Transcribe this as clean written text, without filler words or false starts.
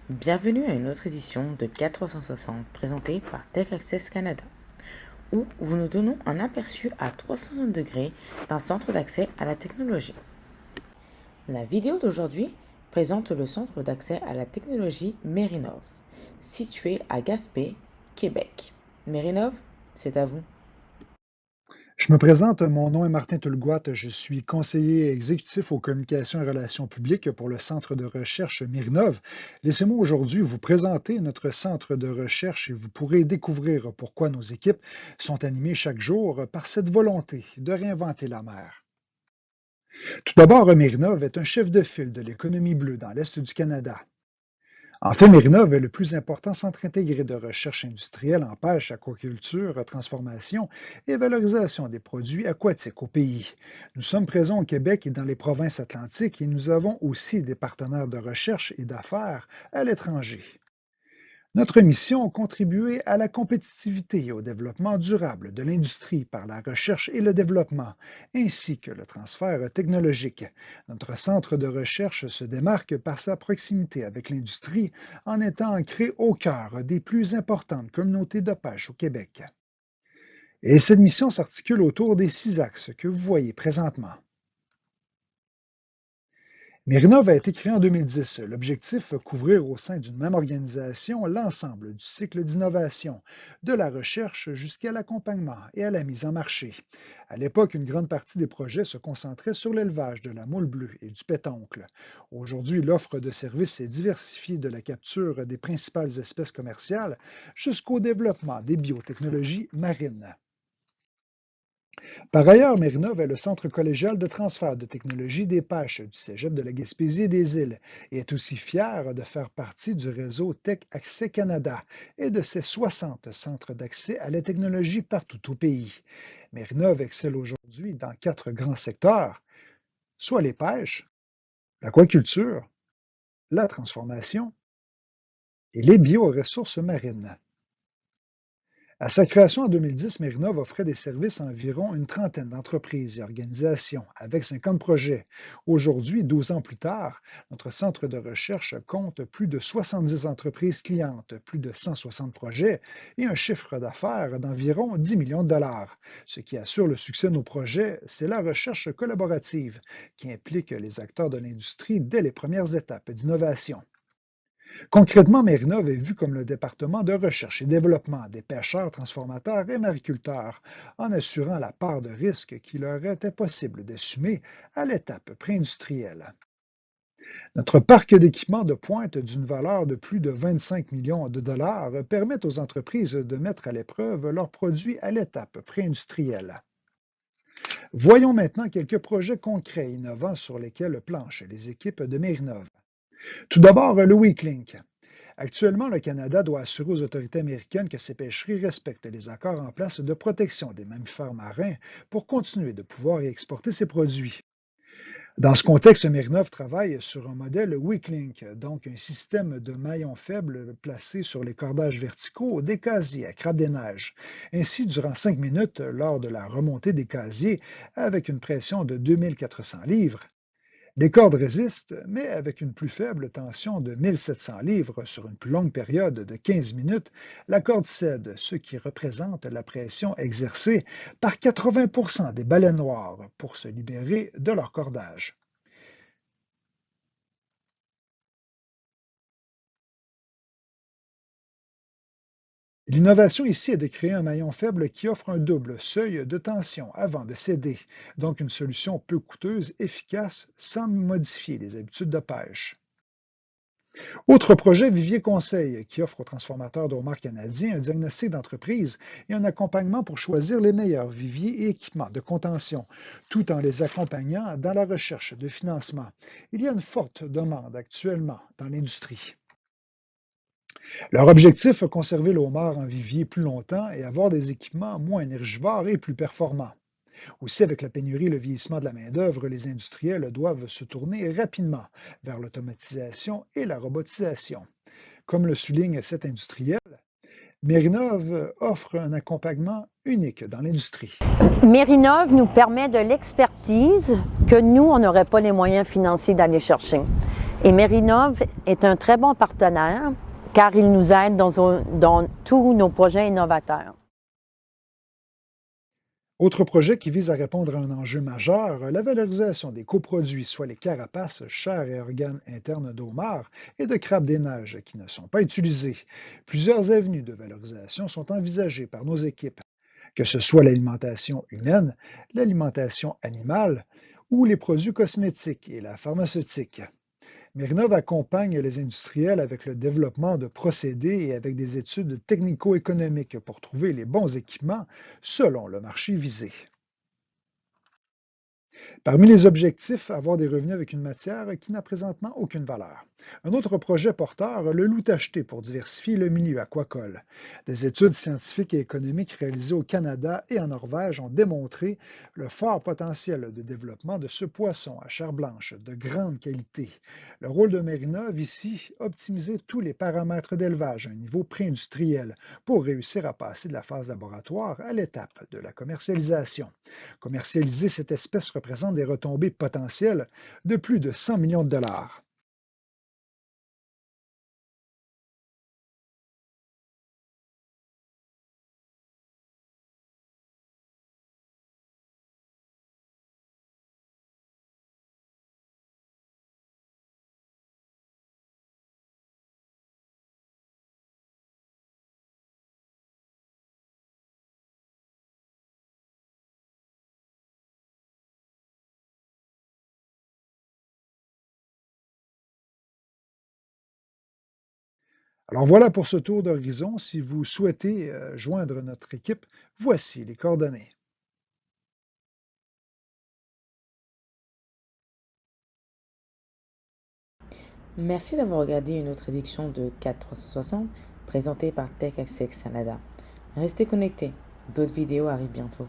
Bienvenue à une autre édition de 460 présentée par Tech Access Canada, où vous nous donnons un aperçu à 360 degrés d'un centre d'accès à la technologie. La vidéo d'aujourd'hui présente le centre d'accès à la technologie Mérinov, situé à Gaspé, Québec. Mérinov, c'est à vous. Je me présente, mon nom est Martin Tulgoat, je suis conseiller exécutif aux communications et relations publiques pour le centre de recherche Mérinov. Laissez-moi aujourd'hui vous présenter notre centre de recherche et vous pourrez découvrir pourquoi nos équipes sont animées chaque jour par cette volonté de réinventer la mer. Tout d'abord, Mérinov est un chef de file de l'économie bleue dans l'Est du Canada. En fait, Mérinov est le plus important centre intégré de recherche industrielle en pêche, aquaculture, transformation et valorisation des produits aquatiques au pays. Nous sommes présents au Québec et dans les provinces atlantiques et nous avons aussi des partenaires de recherche et d'affaires à l'étranger. Notre mission, contribuer à la compétitivité et au développement durable de l'industrie par la recherche et le développement, ainsi que le transfert technologique. Notre centre de recherche se démarque par sa proximité avec l'industrie en étant ancré au cœur des plus importantes communautés de pêche au Québec. Et cette mission s'articule autour des 6 axes que vous voyez présentement. Mérinov a été créé en 2010. L'objectif, couvrir au sein d'une même organisation l'ensemble du cycle d'innovation, de la recherche jusqu'à l'accompagnement et à la mise en marché. À l'époque, une grande partie des projets se concentrait sur l'élevage de la moule bleue et du pétoncle. Aujourd'hui, l'offre de services est diversifiée de la capture des principales espèces commerciales jusqu'au développement des biotechnologies marines. Par ailleurs, Mérinov est le centre collégial de transfert de technologie des pêches du Cégep de la Gaspésie et des Îles et est aussi fier de faire partie du réseau Tech Access Canada et de ses 60 centres d'accès à la technologie partout au pays. Mérinov excelle aujourd'hui dans 4 grands secteurs, soit les pêches, l'aquaculture, la transformation et les bioressources marines. À sa création en 2010, Mérinov offrait des services à environ une trentaine d'entreprises et organisations, avec 50 projets. Aujourd'hui, 12 ans plus tard, notre centre de recherche compte plus de 70 entreprises clientes, plus de 160 projets et un chiffre d'affaires d'environ 10 millions de dollars. Ce qui assure le succès de nos projets, c'est la recherche collaborative, qui implique les acteurs de l'industrie dès les premières étapes d'innovation. Concrètement, Mérinov est vu comme le département de recherche et développement des pêcheurs, transformateurs et mariculteurs, en assurant la part de risque qu'il leur est impossible d'assumer à l'étape pré-industrielle. Notre parc d'équipements de pointe d'une valeur de plus de 25 millions de dollars permet aux entreprises de mettre à l'épreuve leurs produits à l'étape pré-industrielle. Voyons maintenant quelques projets concrets et innovants sur lesquels planchent les équipes de Mérinov. Tout d'abord, le WeakLink. Actuellement, le Canada doit assurer aux autorités américaines que ces pêcheries respectent les accords en place de protection des mammifères marins pour continuer de pouvoir y exporter ces produits. Dans ce contexte, Mérinov travaille sur un modèle WeakLink, donc un système de maillons faibles placés sur les cordages verticaux des casiers à crabe des neiges. Ainsi, durant 5 minutes, lors de la remontée des casiers, avec une pression de 2400 livres, les cordes résistent, mais avec une plus faible tension de 1700 livres sur une plus longue période de 15 minutes, la corde cède, ce qui représente la pression exercée par 80% des baleines noires pour se libérer de leur cordage. L'innovation ici est de créer un maillon faible qui offre un double seuil de tension avant de céder, donc une solution peu coûteuse, efficace, sans modifier les habitudes de pêche. Autre projet, Vivier Conseil, qui offre aux transformateurs de homards canadiens un diagnostic d'entreprise et un accompagnement pour choisir les meilleurs viviers et équipements de contention, tout en les accompagnant dans la recherche de financement. Il y a une forte demande actuellement dans l'industrie. Leur objectif, conserver le homard en vivier plus longtemps et avoir des équipements moins énergivores et plus performants. Aussi, avec la pénurie et le vieillissement de la main-d'œuvre, les industriels doivent se tourner rapidement vers l'automatisation et la robotisation. Comme le souligne cet industriel, Mérinov offre un accompagnement unique dans l'industrie. Mérinov nous permet de l'expertise que nous, on n'aurait pas les moyens financiers d'aller chercher. Et Mérinov est un très bon partenaire car il nous aide dans tous nos projets innovateurs. Autre projet qui vise à répondre à un enjeu majeur, la valorisation des coproduits, soit les carapaces, chairs et organes internes d'homards et de crabes des neiges qui ne sont pas utilisés. Plusieurs avenues de valorisation sont envisagées par nos équipes, que ce soit l'alimentation humaine, l'alimentation animale ou les produits cosmétiques et la pharmaceutique. Mérinov accompagne les industriels avec le développement de procédés et avec des études technico-économiques pour trouver les bons équipements selon le marché visé. Parmi les objectifs, avoir des revenus avec une matière qui n'a présentement aucune valeur. Un autre projet porteur, le loup tacheté pour diversifier le milieu aquacole. Des études scientifiques et économiques réalisées au Canada et en Norvège ont démontré le fort potentiel de développement de ce poisson à chair blanche de grande qualité. Le rôle de Mérinov ici, optimiser tous les paramètres d'élevage à un niveau pré-industriel pour réussir à passer de la phase laboratoire à l'étape de la commercialisation. Commercialiser cette espèce représente des retombées potentielles de plus de 100 millions de dollars. Alors voilà pour ce tour d'horizon. Si vous souhaitez joindre notre équipe, voici les coordonnées. Merci d'avoir regardé une autre édition de 4360 présentée par Tech Access Canada. Restez connectés, d'autres vidéos arrivent bientôt.